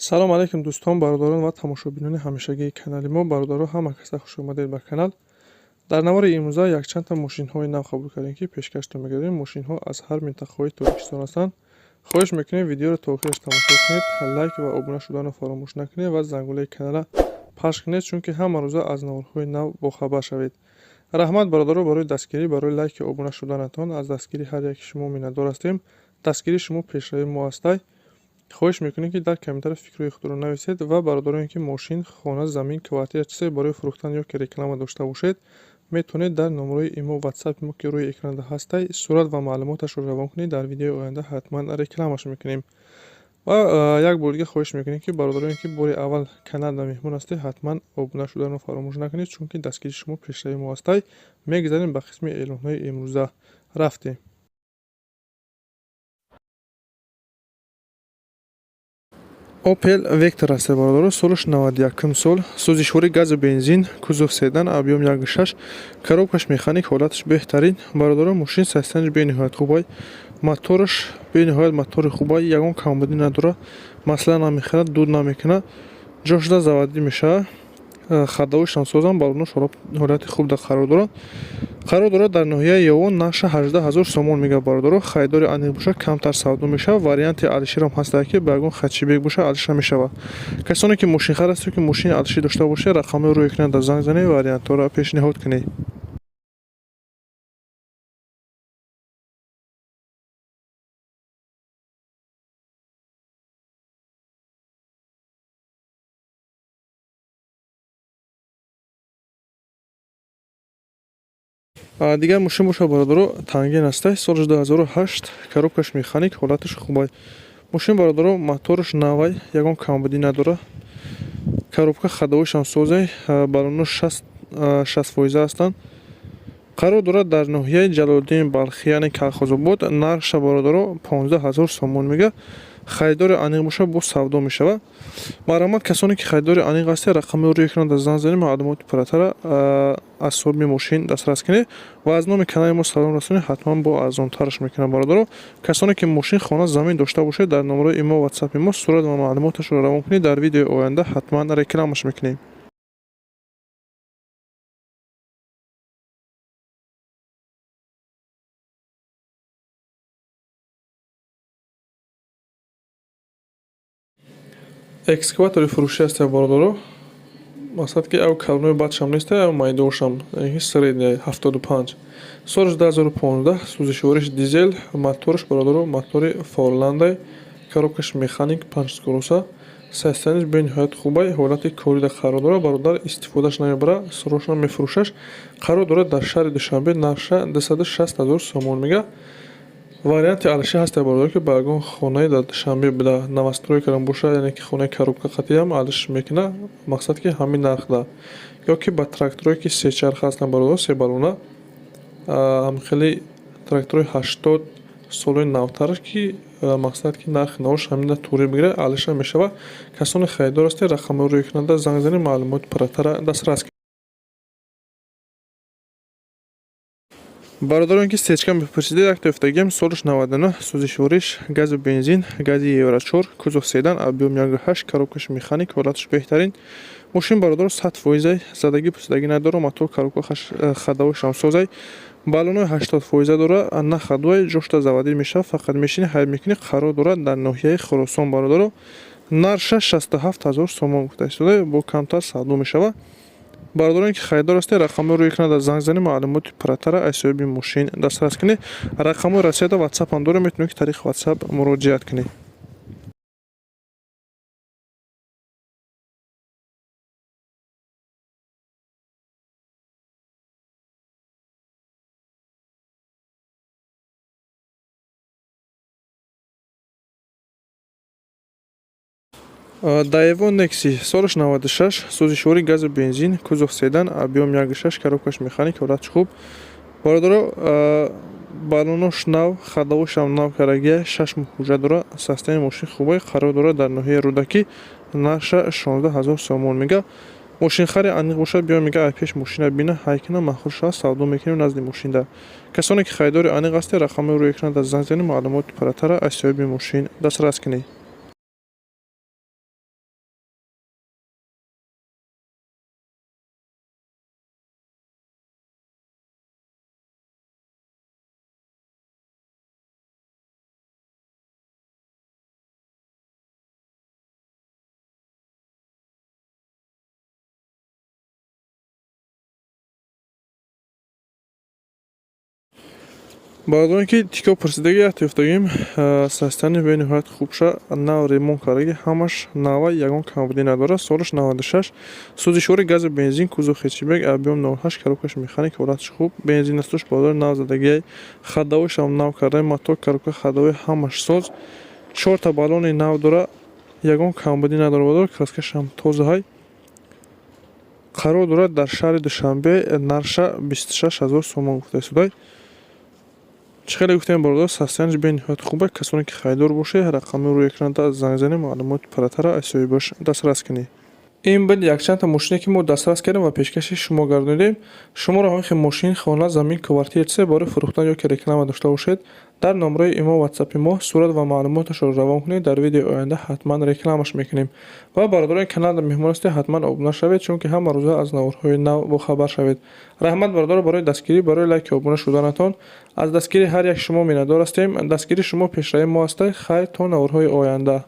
салом алайкум дӯстон, бародарон ва тамошобинони ҳамешагии канали мо. Бародаро, ҳама каса хушомадед ба канал. Дар навори имрӯза якчандта мошинҳои нав қабул кардем, ки пешкашро мегардем. Мошинҳо аз ҳар минтақаҳои Тоҷикистон ҳастанд. хоҳиш мекунем видеоро то охираш тамошо кунед, лайк ва обуна шуданро фаромӯш накунед ва зангулаи канала пахш кунед, чунки ҳама рӯза аз наворҳои нав бохабар шавед. раҳмат бародаро барои дастгирӣ, барои лайки обуна шуданатон. Аз дастгирии ҳар яки шумо миннатдор ҳастем. Дастгирии шумо пешравии мо ҳастай. хоҳиш мекунем ки дар комментариё фикрҳои худро нависед ва бародароне ки мошин, хона, замин, квартира чизе барои фурӯхтан ё ки реклама дошта бошед, метавонед дар номерои имо ватсапи мо ки рӯи экранда ҳастай сурат ва маълумоташро равон кунед. Дар видеои оянда ҳатман рекламаш мекунем. ва як бори дига хоҳиш мекунем ки бародароне ки бори аввал каналда меҳмон ҳастед, ҳатман обуна шуданро фаромӯш накунед, чунки дастгирии шумо пешравии мо ҳастай. Мегзарем ба қисми эълонҳои имрӯза. рафтем. Opel Vectra ҳастед бародаро, солаш 91 сол, сӯзишворӣ газу бензин, кузов седан, объем 1.6, коробкаш механик, ҳолаташ беҳтарин. Бародаро, мошин састенаш бениҳоят хубай, мотораш бениҳоят мотори хубай, ягон камбудӣ надорад, масъала намехӯрад, дуд намекунад, ҷошда заводӣ мешавад, хадовушам созам, балонош ҳолати хуб қарор дорад. қарор дорад дар ноҳияи Ёвон, нақша 18 000 сомон мегӯяд бародаро. Харидори аниқ бошад, камтар савдо мешавад. Варианти Алиширам ҳастад ки ба ягон хачибек бошад, алиша мешавад. Касоне ки мошинхар ҳастед ки мошини алишӣ дошта бошед, рақамҳои рӯи экранда занг занед, вариантҳоро пешниҳод кунед. дигар мошин бошад бародаро, танген ҳастай, солаш 2008, коробкаш механик, ҳолаташ хубай. мошин бародаро, мотораш навай, ягон камбудӣ надорад, коробка хадовушам созай, балонош 60% ҳастанд. қарор дорад дар ноҳияи Ҷалолиддин Балхӣ, яъне Калхозобод. нархша бародаро 15 000 сомон мегӯяд. харидори аниқ бошад, бо савдо мешавад. марҳамат, касоне ки харидори аниқ ҳастед, рақамҳои рӯи экранда занг занед, маълумоти пурратара аз соҳиби мошин дастрас кунед ва аз номи канали мо салом расонед. ҳатман бо арзонтараш мекунад бародаро. касоне ки мошин, хона, замин дошта бошед, дар номерои имо ватсапи мо сурат ва маълумоташро равон кунед. дар видеои оянда ҳатман рекламаш мекунем. экскаватори фурӯшӣ ҳастед бародаро. мақсад ки ав калонои бадшам неста, ав майдошам средняя 75. солаш 2015, сӯзишвориш дизел, мотораш бародаро, мотори Форландай, коробкаш механик, 5 скороса, састениш бениҳоят хубай, ҳолати корида қарор дорад. бародар истифодаш намебарад, срочно мефурӯшаш. қарор дорад дар шаҳри Душанбе, нархша 260 000 сомон мегӯяд. варианти алиша ҳастад бародаро, ки ба ягон хонаи дар Душанбе бида новостройка бошад, яъне ки хонаи коробка қатъиам алиш мекунад. мақсад ки ҳамин нарх да. ё ки ба тракторое ки сечарха ҳастанд бародаро, себалона, ҳамхели трактори 80 солои навтараш, ки мақсад ки нархи навош ҳамина туре бигирад, алиша мешавад. касоне харидор ҳастед, рақамҳои рӯи экранда занг занед, маълумоти пурратара дастрас. бародароне ки сечка мепурсидед, як тофтагем, солаш 99, сӯзишвориш газу бензин, гази евро 4, кузов седан, объем 1.8, коробкаш механик, ҳолаташ беҳтарин. мошин бародаро 100% задагӣ пусидагӣ надорад, мотор, коробка хадовушам созай, балонои 80% дорад, на ходвай, ҷошта заводӣ мешавад, фақат мешини ҳайр мекунӣ. қарор дорад дар ноҳияи Хӯросон бародаро. нархша 67 000 сомон гуфта истода, бо камтар савдо мешавад. бародароне ки харидор ҳастед, рақамҳои рӯи экранда занг занед, маълумоти пурратара аз соҳиби мошин дастрас кунед. рақамҳои расида ватсапам дорем, метавонед ки тариқи ватсап муроҷиат кунед. Daewoo Nexi, солаш 96, сӯзишворӣ газу бензин, кузов седан, объем 1.6, коробкаш механик, ҳолаташ хуб. бародаро, балонош нав, хадовушам нав карагия, 6 моҳ ҳуҷҷат дорад, састени мошин хубай, қарор дорад дар ноҳияи Рӯдакӣ, нархша 16 000 сомон мегӯяд. мошинхари аниқ бошад, биё мегӯяд ай пеш мошина бина, ҳайкина махур шавад, савдо мекунем назди мошинда. касоне ки харидори аниқ ҳастед, рақамҳои рӯи экранда занг занед, маълумоти пурратара аз соҳиби мошин дастрас кунед. бародароне ки тико пурсидаги яфтагим састани бениҳоят хубша нав ремонт кардаги ҳамаш нава ягон камбудӣ надорад. Солаш 96 сӯзишвори гази бензин кузов хечибек объем 08 коробкаш механик ҳолатиш хуб бензин астуш бародари нав задагиай хадовишам нав кардаи мотор коробка хадови ҳамаш соз 4 та баллони нав дора ягон камбудӣ надорад бародар краскашам тозаҳай қарор дорад дар шаҳри Душанбе нарша 26000 сомон гуфтаистудай. чӣ хеле гуфтем бародар состоянияш бениҳоят хуб аст. касоне ки хайдор бошед рақами рӯи экрана занг занед маълумоти паратара асои бош дастрас кунед. ин буд якчанд та мошине ки мо дастрас кардем ва пешкаши шумо гардонидем. шумо роҳои мошин хона замин квартира чизе барои фурӯхтан ё ки реклама дошта бошед дар номраи имо ватсапи мо сурат ва маълумоташро равон кунед. дар видеои оянда ҳатман рекламаш мекунем ва бародарони каналда меҳмон ҳастед ҳатман обуна шавед чунки ҳама рӯза аз наврҳои нав бохабар шавед. раҳмат бародар барои дастгирӣ барои лайки обуна шуданатон аз дастгири ҳар як шумо миннатдор ҳастем. дастгири шумо пешраи мо аст. хайр то наврҳои оянда.